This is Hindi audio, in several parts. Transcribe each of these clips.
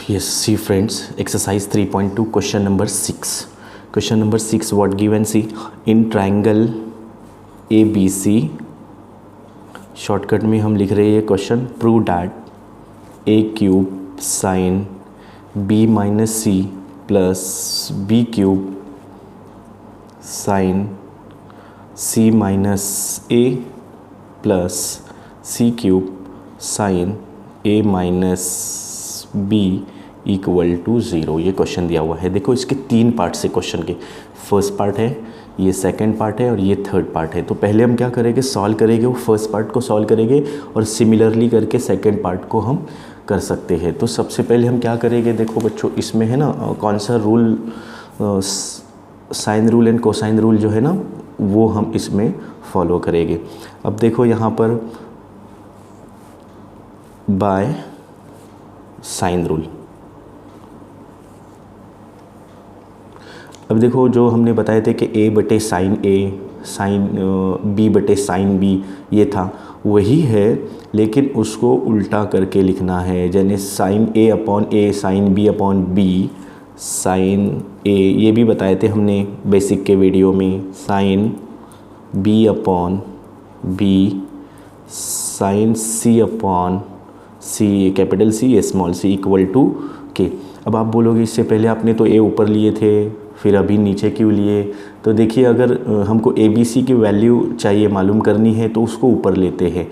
Yes, see friends, exercise 3.2 question number 6. Question number 6, what given? See, in triangle ABC, shortcut में हम लिख रहे हैं ये question, prove that A cube sine B minus C plus B cube sine C minus A plus C cube sine A minus B equal to 0। ये क्वेश्चन दिया हुआ है। देखो इसके 3 पार्ट से क्वेश्चन के, फर्स्ट पार्ट है, ये सेकंड पार्ट है और ये थर्ड पार्ट है। तो पहले हम क्या करेंगे, सॉल्व करेंगे, वो फर्स्ट पार्ट को सॉल्व करेंगे और सिमिलरली करके सेकंड पार्ट को हम कर सकते हैं। तो सबसे पहले हम क्या करेंगे, देखो बच्चों इसमें है ना कौन सा rule, sine rule and cosine rule जो है ना वो हम इसमें फॉलो करेंगे। अब देखो यहाँ पर बाय साइन रूल, अब देखो जो हमने बताए थे कि a बटे साइन ए साइन b बटे साइन b ये था वही है, लेकिन उसको उल्टा करके लिखना है। यानी sine a upon a sine b upon b sine a, ये भी बताए थे हमने बेसिक के वीडियो में, sine b upon b sine c upon c, capital C small c equal to k। अब आप बोलोगे इससे पहले आपने तो a ऊपर लिए थे, फिर अभी नीचे क्यों लिए? तो देखिए अगर हमको ABC की वैल्यू चाहिए मालूम करनी है तो उसको ऊपर लेते हैं।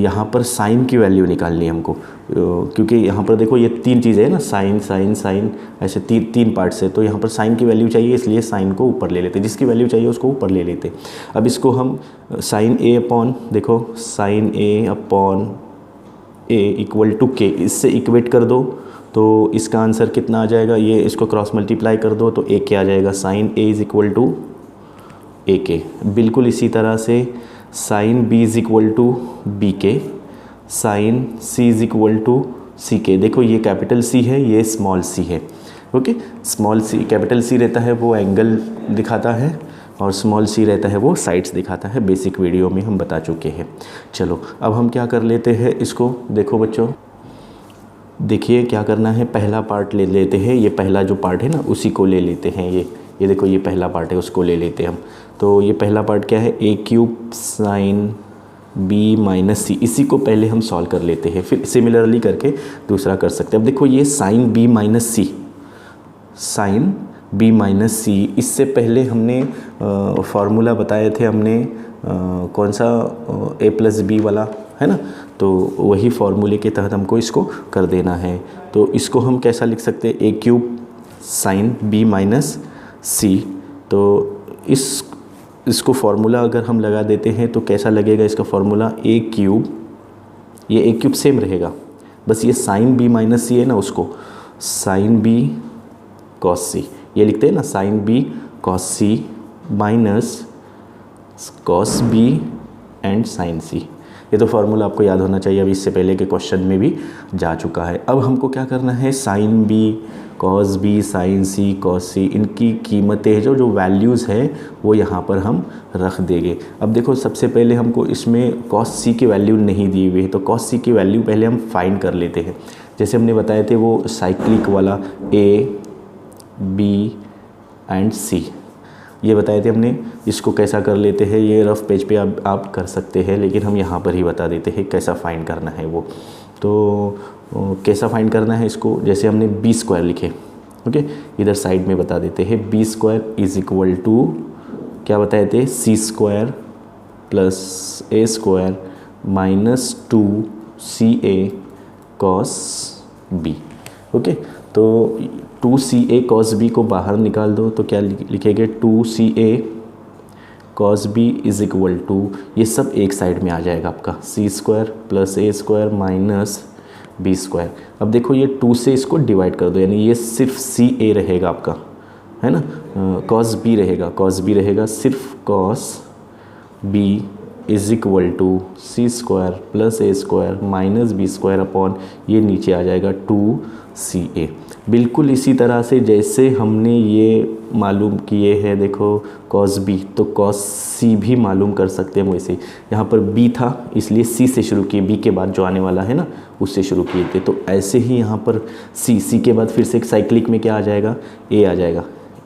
यहाँ पर साइन की वैल्यू निकालनी है हमको, क्योंकि यहाँ पर देखो ये 3 चीज़ें हैं ना, साइन साइन साइन, ऐसे 3 पार्ट से। तो यहाँ पर साइन की वैल्यू चाहिए, इसलिए साइन को ऊपर ले लेते, जिसकी वैल्यू चाहिए उसको ऊपर ले लेते। अब इसको हम साइन ए अपॉन, देखो sine A upon A equal to K, इससे इक्वेट कर दो तो इसका आंसर कितना आ जाएगा, ये इसको क्रॉस मल्टीप्लाई कर दो तो ए के आ जाएगा, sine A is equal to A K. बिल्कुल इसी तरह से sine B is equal to B K, sine C is equal to C K. देखो ये कैपिटल सी है, ये स्मॉल सी है। Okay, small C, capital C रहता है वो एंगल दिखाता है और स्मॉल सी रहता है वो साइड्स दिखाता है। बेसिक वीडियो में हम बता चुके हैं। चलो अब हम क्या कर लेते हैं इसको, देखो बच्चों देखिए क्या करना है, पहला पार्ट ले लेते हैं, ये पहला जो पार्ट है ना उसी को ले लेते हैं। ये देखो ये पहला पार्ट है, उसको ले लेते हैं हम। तो ये पहला पार्ट क्या है, ए क्यूब साइन बी माइनस सी, इसी को पहले हम सॉल्व कर लेते हैं, फिर सिमिलरली करके दूसरा कर सकते हैं। अब देखो ये साइन बी माइनस सी, साइन बी माइनस सी, इससे पहले हमने फार्मूला बताए थे हमने, कौन सा, ए प्लस बी वाला है ना, तो वही फार्मूले के तहत हमको इसको कर देना है। तो इसको हम कैसा लिख सकते हैं, ए क्यूब साइन बी माइनस सी। तो इसको फार्मूला अगर हम लगा देते हैं तो कैसा लगेगा इसका फार्मूला, ए क्यूब, ये ए क्यूब सेम रहेगा, बस ये साइन बी माइनस सी है ना, उसको साइन बी कॉस सी, ये लिखते हैं ना, sine B cos C minus cos B and sine C. ये तो फार्मूला आपको याद होना चाहिए, अभी इससे पहले के क्वेश्चन में भी जा चुका है। अब हमको क्या करना है, sine B cos B sine C cos C, इनकी कीमतें जो वैल्यूज़ है वो यहाँ पर हम रख देंगे। अब देखो सबसे पहले हमको इसमें कॉस सी की वैल्यू नहीं दी हुई है, तो कॉस सी की वैल्यू पहले हम फाइंड कर लेते हैं। जैसे हमने बताए थे वो साइक्लिक वाला ए बी एंड सी, ये बताए थे हमने। इसको कैसा कर लेते हैं, ये रफ पेज पे आप कर सकते हैं, लेकिन हम यहाँ पर ही बता देते हैं कैसा फाइंड करना है वो। तो कैसा फाइंड करना है इसको, जैसे हमने बी स्क्वायर लिखे, ओके, इधर साइड में बता देते हैं, B square is equal to क्या बताए थे, C square plus A square minus 2 CA cos B. Okay, तो 2CA कॉस बी को बाहर निकाल दो तो क्या लिखेंगे, 2CA cos B is equal to, ये सब एक साइड में आ जाएगा आपका, C square plus A square minus B square. अब देखो ये 2 से इसको डिवाइड कर दो, यानी ये सिर्फ CA रहेगा आपका, है ना, कॉस बी रहेगा, सिर्फ cos B is equal to C square plus A square minus B square upon ये नीचे आ जाएगा 2CA। बिल्कुल इसी तरह से जैसे हमने ये मालूम किए हैं, देखो cos b, तो cos c भी मालूम कर सकते हैं हम वैसे। यहाँ पर b था इसलिए c से शुरू किए, b के बाद जो आने वाला है ना उससे शुरू किए थे। तो ऐसे ही यहाँ पर c के बाद फिर से एक साइक्लिक में क्या आ जाएगा, a आ जाएगा,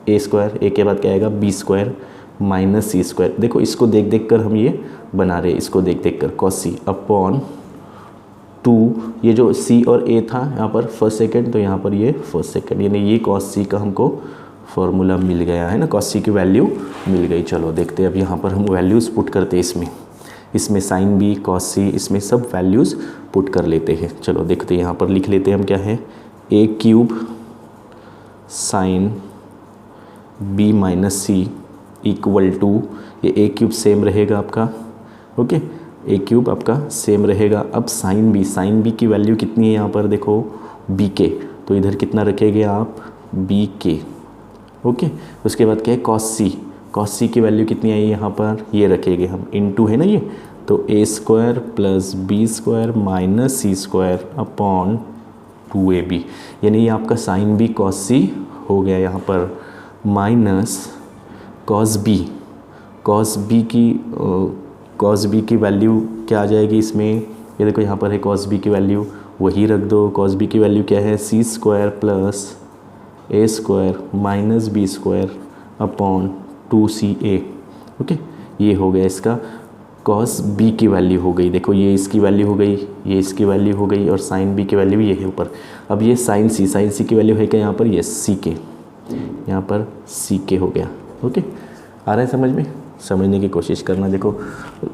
a स्क्वायर, a के बाद क्या आएगा b square minus c square. देखो इसको देख देख कर हम ये बना रहे हैं, इसको देख देख कर cos c अपॉन 2, ये जो c और a था यहाँ पर फर्स्ट सेकंड, तो यहाँ पर ये फर्स्ट सेकंड, यानी ये cos c का हमको फॉर्मूला मिल गया है ना, cos c की वैल्यू मिल गई। चलो देखते हैं अब यहाँ पर हम वैल्यूज़ पुट करते हैं इसमें sin b cos c, इसमें सब वैल्यूज़ पुट कर लेते हैं। चलो देखते हैं यहाँ पर लिख लेते हैं हम क्या है, a cube sin b minus C equal to, ये a क्यूब सेम रहेगा आपका, ओके, ए क्यूब आपका सेम रहेगा। अब साइन बी की वैल्यू कितनी है यहाँ पर देखो बी के, तो इधर कितना रखेंगे आप बी के, ओके। उसके बाद क्या है कॉस सी की वैल्यू कितनी आई यहाँ पर, ये रखेंगे हम, इनटू है ना ये, तो A square plus B square minus C square upon 2ab, यानी ये आपका साइन बी कॉस सी हो गया यहाँ पर, माइनस कॉस बी की वैल्यू क्या आ जाएगी इसमें, ये देखो यहाँ पर है कॉस बी की वैल्यू, वही रख दो। कॉस बी की वैल्यू क्या है, C square plus A square minus B square upon 2ca, okay. ये हो गया इसका कॉस बी की वैल्यू हो गई, देखो ये इसकी वैल्यू हो गई, ये इसकी वैल्यू हो गई, और साइन बी की वैल्यू ये है ऊपर। अब ये साइन सी की वैल्यू है क्या यहाँ पर, ये सी के, यहाँ पर सी के हो गया, ओके। आ रहा है समझ में, समझने की कोशिश करना, देखो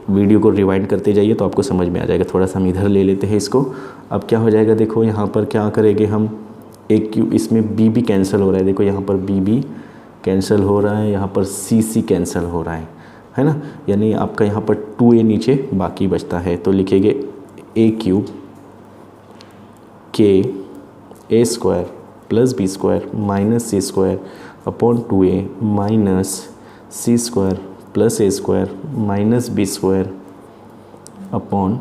वीडियो को रिवाइंड करते जाइए तो आपको समझ में आ जाएगा। थोड़ा सा हम इधर ले लेते हैं इसको। अब क्या हो जाएगा, देखो यहाँ पर क्या करेंगे हम, एक क्यूब, इसमें b भी कैंसिल हो रहा है, देखो यहाँ पर b भी कैंसिल हो रहा है, यहाँ पर c कैंसिल हो रहा है ना, यानी आपका यहाँ पर 2a नीचे बाकी बचता है। तो लिखेंगे a क्यूब के a square plus B square minus C square upon 2a minus C square plus A square minus B square upon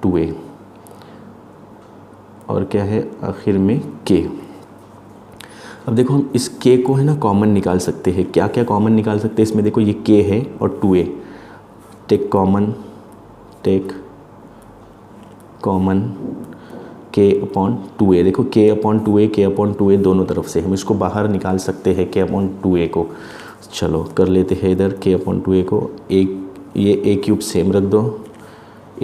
2a, और क्या है आखिर में k। अब देखो हम इस k को है ना कॉमन निकाल सकते हैं, क्या क्या कॉमन निकाल सकते हैं इसमें, देखो ये k है और 2a, take common k upon 2a, देखो k अपॉन 2a दोनों तरफ से हम इसको बाहर निकाल सकते हैं k अपॉन 2a को। चलो कर लेते हैं इधर k अपॉन 2a को, ये a क्यूब सेम रख दो,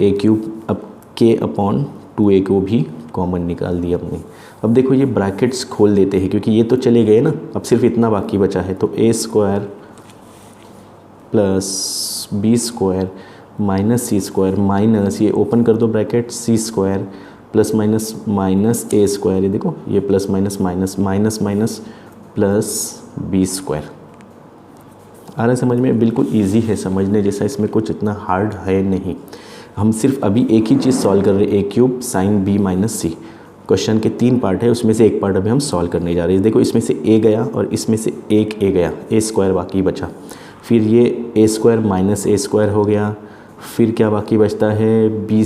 a क्यूब, अब k अपॉन 2a को भी कॉमन निकाल दिया हमने। अब देखो ये ब्रैकेट्स खोल देते हैं क्योंकि ये तो चले गए ना, अब सिर्फ इतना बाकी बचा है, तो a square plus B square minus C square minus, ये ओपन कर दो bracket, C square plus minus minus A square, ये देखो ये plus minus minus minus minus plus B square. आ रहा है समझ में, बिल्कुल इजी है समझने जैसा, इसमें कुछ इतना हार्ड है नहीं। हम सिर्फ अभी एक ही चीज़ सॉल्व कर रहे हैं, ए क्यूब साइन बी माइनस सी। क्वेश्चन के 3 पार्ट है, उसमें से एक पार्ट अभी हम सॉल्व करने जा रहे हैं। देखो इसमें से ए गया और इसमें से एक ए गया, ए स्क्वायर बाकी बचा, फिर ये ए स्क्वायर माइनस ए स्क्वायर हो गया, फिर क्या बाकी बचता है बी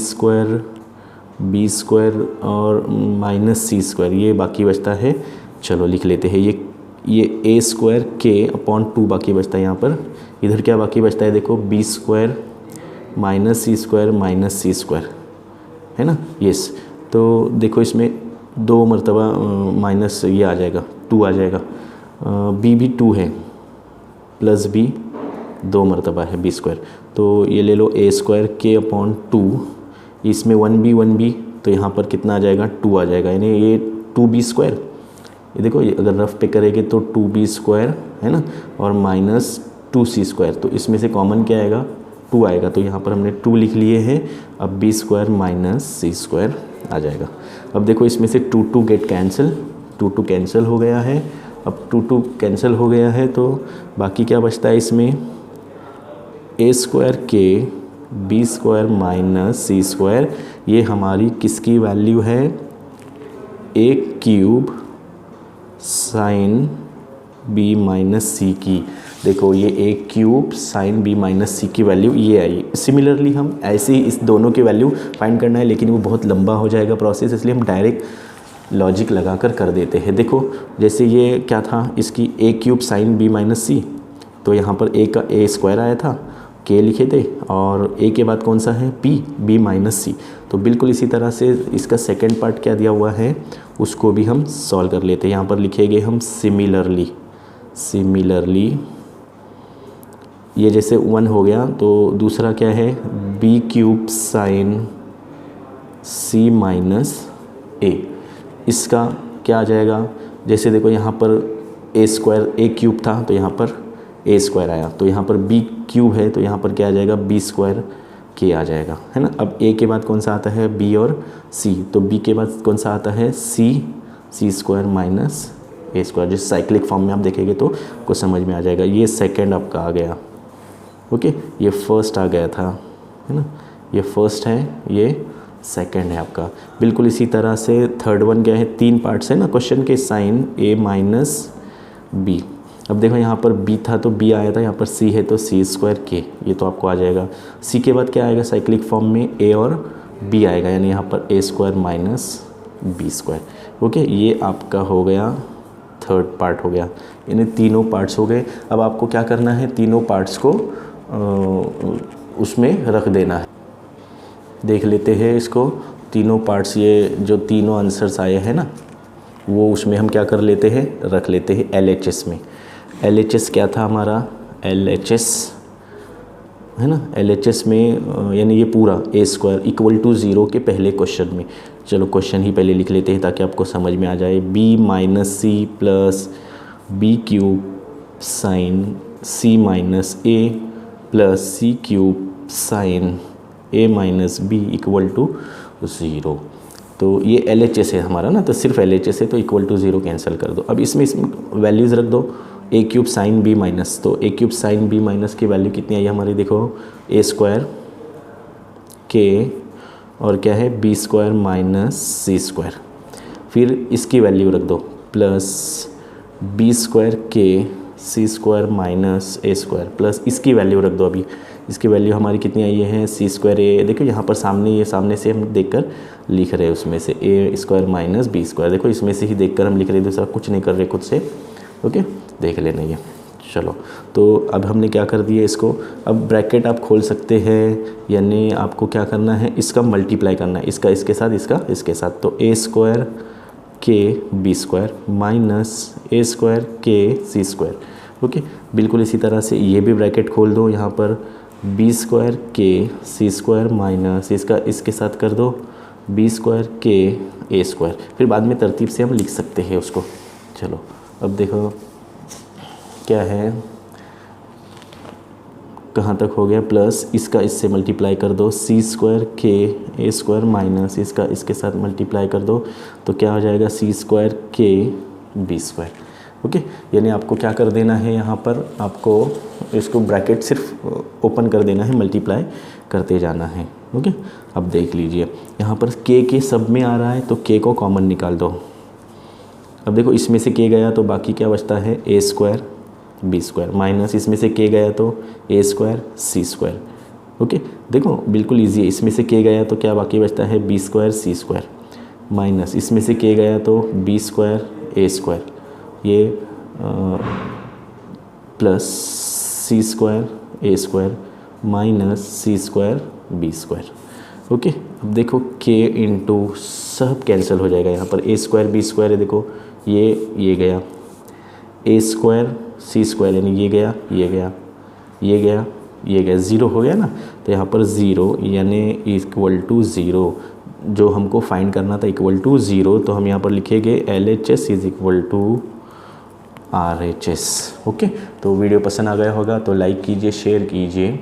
स्क्वायर और माइनस सी स्क्वायर, ये बाकी बचता है। चलो लिख लेते हैं, ये ए स्क्वायर के अपॉन 2 बाकी बचता है यहाँ पर। इधर क्या बाकी बचता है, देखो B square minus C square है ना, यस। तो देखो इसमें 2 मरतबा माइनस ये आ जाएगा, 2 आ जाएगा, बी भी 2 है प्लस बी 2 मरतबा है बी स्क्वायर, तो ये ले लो ए स्क्वायर के अपॉन 2, इसमें 1b तो यहाँ पर कितना आ जाएगा 2 आ जाएगा, यानी ये 2b स्क्वायर, ये देखो ये अगर रफ पे करेंगे तो 2b स्क्वायर है ना, और माइनस 2c स्क्वायर, तो इसमें से कॉमन क्या आएगा 2 आएगा, तो यहाँ पर हमने 2 लिख लिए हैं। अब b square minus C square आ जाएगा। अब देखो इसमें से 2 गेट कैंसिल, 2 कैंसिल हो गया है। अब 2 कैंसिल हो गया है तो बाकी क्या बचता है इसमें, ए स्क्वायर के B square minus C square, ये हमारी किसकी वैल्यू है, ए क्यूब साइन बी माइनस सी की। देखो ये ए क्यूब साइन बी माइनस सी की वैल्यू ये आई। सिमिलरली हम ऐसे ही इस दोनों की वैल्यू फाइंड करना है, लेकिन वो बहुत लंबा हो जाएगा प्रोसेस, इसलिए हम डायरेक्ट लॉजिक लगाकर कर देते हैं। देखो जैसे ये क्या था, इसकी ए क्यूब साइन बी माइनस सी, तो यहाँ पर ए का ए स्क्वायर आया था, के लिखे थे, और ए के बाद कौन सा है, पी, बी माइनस सी। तो बिल्कुल इसी तरह से इसका सेकंड पार्ट क्या दिया हुआ है उसको भी हम सॉल्व कर लेते हैं। यहाँ पर लिखेंगे हम सिमिलरली, ये जैसे 1 हो गया, तो दूसरा क्या है, B cube sine C minus ए, इसका क्या आ जाएगा, जैसे देखो यहाँ पर ए स्क्वायर ए क्यूब था तो यहाँ पर ए स्क्वायर आया, तो यहाँ पर बी क्यूब है तो यहाँ पर क्या आ जाएगा, बी स्क्वायर के आ जाएगा, है ना। अब ए के बाद कौन सा आता है, बी और सी, तो बी के बाद कौन सा आता है, C square minus A square. जिस साइक्लिक फॉर्म में आप देखेंगे तो कुछ समझ में आ जाएगा। ये सेकंड आपका आ गया, ओके, ये फर्स्ट आ गया था, है ना, ये फर्स्ट है, ये सेकंड है आपका। बिल्कुल इसी तरह से थर्ड वन क्या है, 3 पार्ट्स है ना क्वेश्चन के, साइन ए माइनस बी। अब देखो यहाँ पर b था तो b आया था, यहाँ पर c है तो c स्क्वायर k, ये तो आपको आ जाएगा। c के बाद क्या आएगा, साइक्लिक फॉर्म में a और b आएगा, यानी यहाँ पर a square minus B square. Okay, ये आपका हो गया थर्ड पार्ट हो गया, यानी तीनों पार्ट्स हो गए। अब आपको क्या करना है, तीनों पार्ट्स को उसमें रख देना है। देख लेते हैं इसको, तीनों पार्ट्स, ये जो तीनों आंसर्स आए हैं ना, वो उसमें हम क्या कर लेते हैं, रख लेते हैं LHS में। LHS क्या था हमारा, LHS है ना, LHS में यानी ये पूरा ए स्क्वायर इक्वल टू 0 के पहले क्वेश्चन में। चलो क्वेश्चन ही पहले लिख लेते हैं ताकि आपको समझ में आ जाए। b minus C plus B cube sine C minus A plus C cube sine A minus B equal to 0। तो ये LHS है हमारा ना, तो सिर्फ LHS है तो इक्वल टू 0 कैंसिल कर दो। अब इसमें वैल्यूज़ रख दो, ए क्यूब साइन बी माइनस, तो ए क्यूब साइन बी माइनस की वैल्यू कितनी आई हमारी, देखो ए स्क्वायर के और क्या है, B square minus C square. फिर इसकी वैल्यू रख दो प्लस बी स्क्वायर के सी square minus A square, plus इसकी वैल्यू रख दो। अभी इसकी वैल्यू हमारी कितनी आई है, सी स्क्वायर ए, देखो यहाँ पर सामने, ये सामने से हम देखकर लिख रहे हैं, उसमें से ए स्क्वायर माइनस बी स्क्वायर, देखो इसमें से ही देखकर हम लिख रहे हैं, दूसरा कुछ नहीं कर रहे खुद से। ओके, देख लेना ये। चलो, तो अब हमने क्या कर दिया इसको, अब ब्रैकेट आप खोल सकते हैं, यानी आपको क्या करना है, इसका मल्टीप्लाई करना है, इसका इसके साथ, इसका इसके साथ। तो ए स्क्वायर के B square minus A square के सी स्क्वायर। ओके, बिल्कुल इसी तरह से ये भी ब्रैकेट खोल दो, यहाँ पर बी स्क्वायर के सी स्क्वायर माइनस इसका इसके साथ कर दो बी स्क्वायर के ए स्क्वायर। फिर बाद में तरतीब से हम लिख सकते हैं उसको। चलो अब देखो क्या है, कहाँ तक हो गया, प्लस इसका इससे मल्टीप्लाई कर दो, सी स्क्वायर के ए स्क्वायर माइनस इसका इसके साथ मल्टीप्लाई कर दो, तो क्या हो जाएगा, सी स्क्वायर के बी स्क्वायर। ओके, यानी आपको क्या कर देना है, यहाँ पर आपको इसको ब्रैकेट सिर्फ ओपन कर देना है, मल्टीप्लाई करते जाना है। ओके, अब देख लीजिए यहाँ पर के सब में आ रहा है तो के को कॉमन निकाल दो। अब देखो इसमें से के गया तो बाकी क्या बचता है, ए स्क्वायर बी स्क्वायर माइनस इसमें से के गया तो A square C square. Okay, देखो बिल्कुल ईजी है, इसमें से के गया तो क्या बाकी बचता है, बी स्क्वायर सी स्क्वायर माइनस इसमें से के गया तो बी स्क्वायर ए स्क्वायर, ये प्लस सी स्क्वायर ए square minus C square B square. Okay, अब देखो के इंटू सब कैंसिल हो जाएगा, यहाँ पर ए स्क्वायर बी स्क्वायर है, देखो ये गया, ए स्क्वायर सी स्क्वायर यानी ये गया ये गया ये गया ये गया, ज़ीरो हो गया ना, तो यहाँ पर ज़ीरो यानी इक्वल टू ज़ीरो, जो हमको फाइंड करना था इक्वल टू ज़ीरो, तो हम यहाँ पर लिखेंगे LHS is equal to RHS। Okay, तो वीडियो पसंद आ गया होगा तो लाइक कीजिए, शेयर कीजिए।